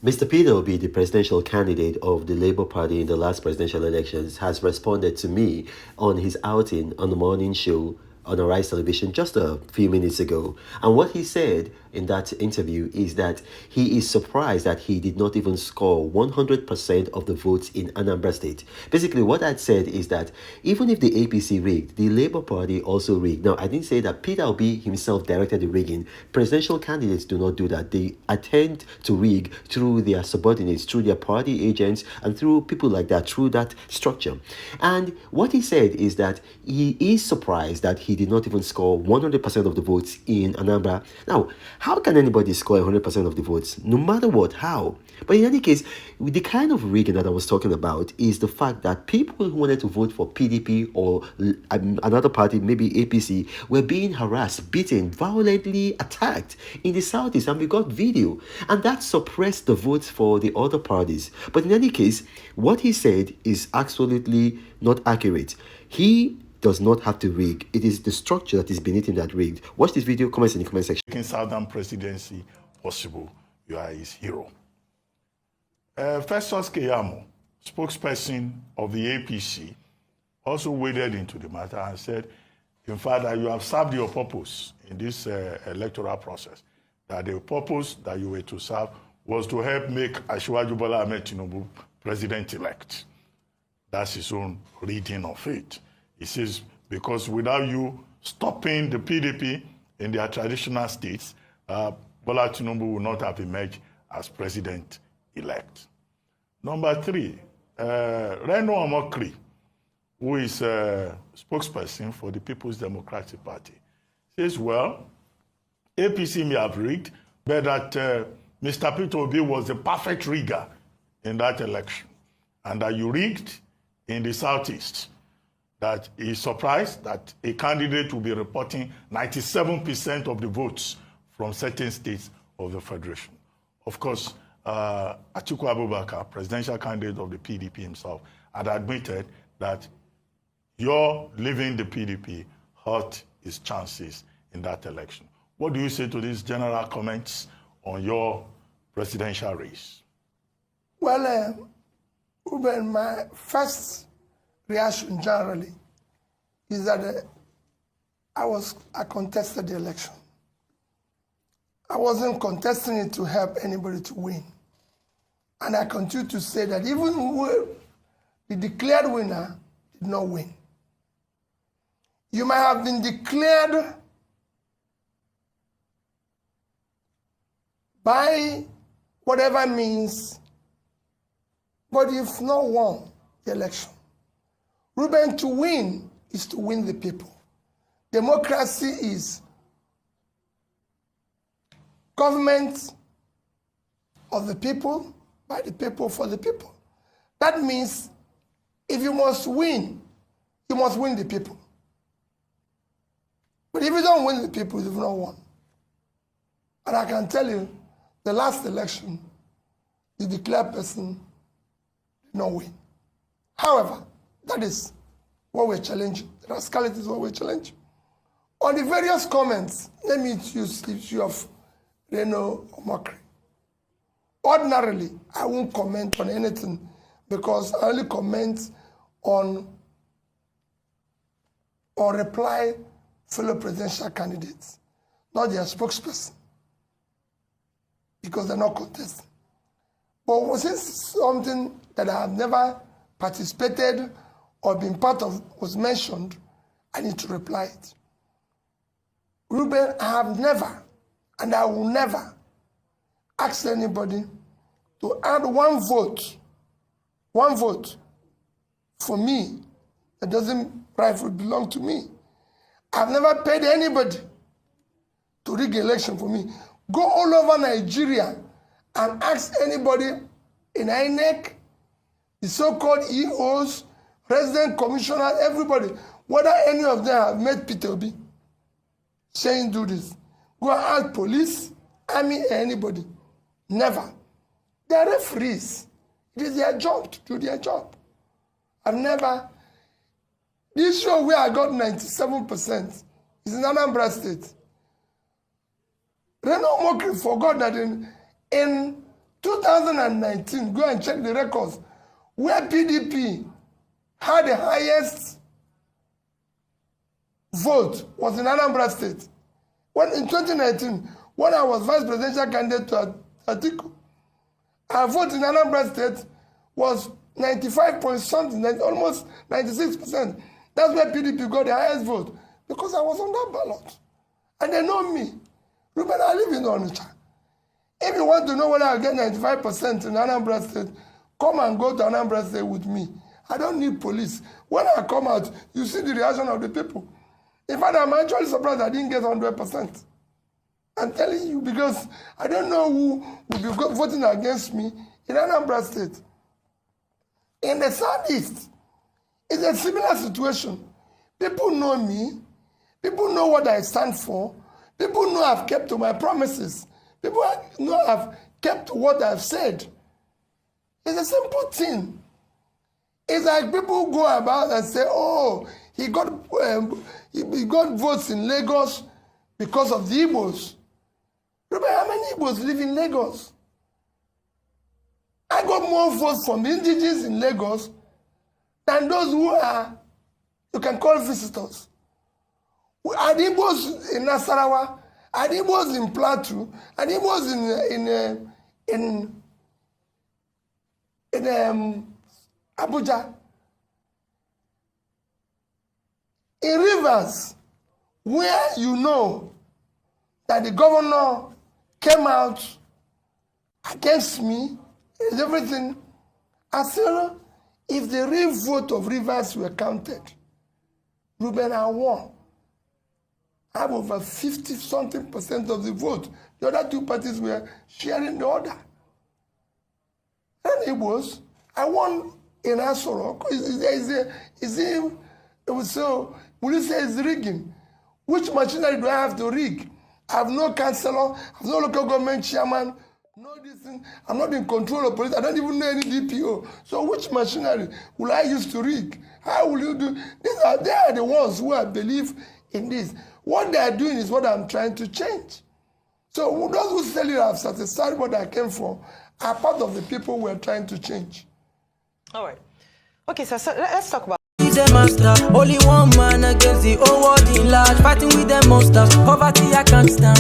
Mr. Peter Obi, the presidential candidate of the Labour Party in the last presidential elections, has responded to me on his outing on the morning show on Arise Television just a few minutes ago. And what he said in that interview is that he is surprised that he did not even score 100% of the votes in Anambra State. Basically, what I said is that even if the APC rigged, the Labour Party also rigged. Now, I didn't say that Peter Obi himself directed the rigging. Presidential candidates do not do that. They attempt to rig through their subordinates, through their party agents, and through people like that, through that structure. And what he said is that he is surprised that he did not even score 100% of the votes in Anambra. Now, how can anybody score 100% of the votes? No matter what, how? But in any case, the kind of rigging that I was talking about is the fact that people who wanted to vote for PDP or another party, maybe APC, were being harassed, beaten, violently attacked in the southeast, and we got video. And that suppressed the votes for the other parties. But in any case, what he said is absolutely not accurate. He does not have to rig. It is the structure that is beneath him that rigged. Watch this video, comments in the comment section. Making Southern presidency possible, you are his hero. Festus Keyamo, spokesperson of the APC, also waded into the matter and said, in fact, that you have served your purpose in this electoral process, that the purpose that you were to serve was to help make Asiwaju Bola Ahmed Tinubu president-elect. That's his own reading of it. He says, because without you stopping the PDP in their traditional states, Bola Tinubu will not have emerged as president-elect. Number three, Reno Omokri, who is a spokesperson for the People's Democratic Party, says, well, APC may have rigged, but that Mr. Peter Obi was the perfect rigger in that election, and that you rigged in the Southeast, that he is surprised that a candidate will be reporting 97% of the votes from certain states of the Federation. Of course, Atiku Abubakar, presidential candidate of the PDP himself, had admitted that your leaving the PDP hurt his chances in that election. What do you say to these general comments on your presidential race? Well, Ruben, my first reaction generally is that I contested the election. I wasn't contesting it to help anybody to win. And I continue to say that even the declared winner did not win. You might have been declared by whatever means, but you've not won the election. Ruben, to win is to win the people. Democracy is government of the people, by the people, for the people. That means if you must win, you must win the people. But if you don't win the people, you've not won. And I can tell you, the last election, the declared person did not win. However, that is what we're challenging. The rascality is what we're challenging. On the various comments, let me use the issue of Reno Omokri. Ordinarily, I won't comment on anything because I only comment on or reply fellow presidential candidates, not their spokesperson, because they're not contesting. But since something that I have never participated or been part of was mentioned, I need to reply it. Ruben, I have never, and I will never, ask anybody to add one vote for me that doesn't rightfully belong to me. I've never paid anybody to rig election for me. Go all over Nigeria and ask anybody in INEC, the so-called EOs, resident commissioners, everybody, whether any of them have met Peter Obi saying do this. Go and ask police, army, anybody. Never. They are referees. It is their job to do their job. I've never. This show where I got 97% is in Anambra State. Reno Omokri forgot that in 2000 2019, go and check the records, where PDP had the highest vote was in Anambra State. When in 2019, when I was vice presidential candidate to Atiku, our vote in Anambra State was 95 point something, almost 96%. That's where PDP got the highest vote, because I was on that ballot. And they know me. Ruben, I live in Onitsha. If you want to know whether I get 95% in Anambra State, come and go to Anambra State with me. I don't need police. When I come out, you see the reaction of the people. In fact, I'm actually surprised I didn't get 100%. I'm telling you, because I don't know who will be voting against me in Anambra State. In the Southeast, it's a similar situation. People know me. People know what I stand for. People know I've kept to my promises. People know I've kept what I've said. It's a simple thing. It's like people go about and say, oh, he got votes in Lagos because of the Igbos. Remember how many Igbos live in Lagos? I got more votes from the indigenous in Lagos than those who are, you can call visitors. Are the Igbos in Nasarawa? Are the Igbos in Plateau? Are the Igbos in Abuja? In Rivers, where you know that the governor came out against me, is everything. I said, if the real vote of Rivers were counted, Ruben, I won. I have over 50-something% of the vote. The other two parties were sharing the order. And it was, I won in Asoro. So, will you say it's rigging? Which machinery do I have to rig? I have no councillor, I have no local government chairman, no this thing. I'm not in control of police. I don't even know any DPO. So which machinery will I use to rig? How will you do? They are the ones who I believe in this. What they are doing is what I'm trying to change. So those who tell you I've satisfied what I came for are part of the people we're trying to change. All right. Okay, so let's talk about master. Only one man against the whole world in large. Fighting with them monsters. Poverty I can't stand.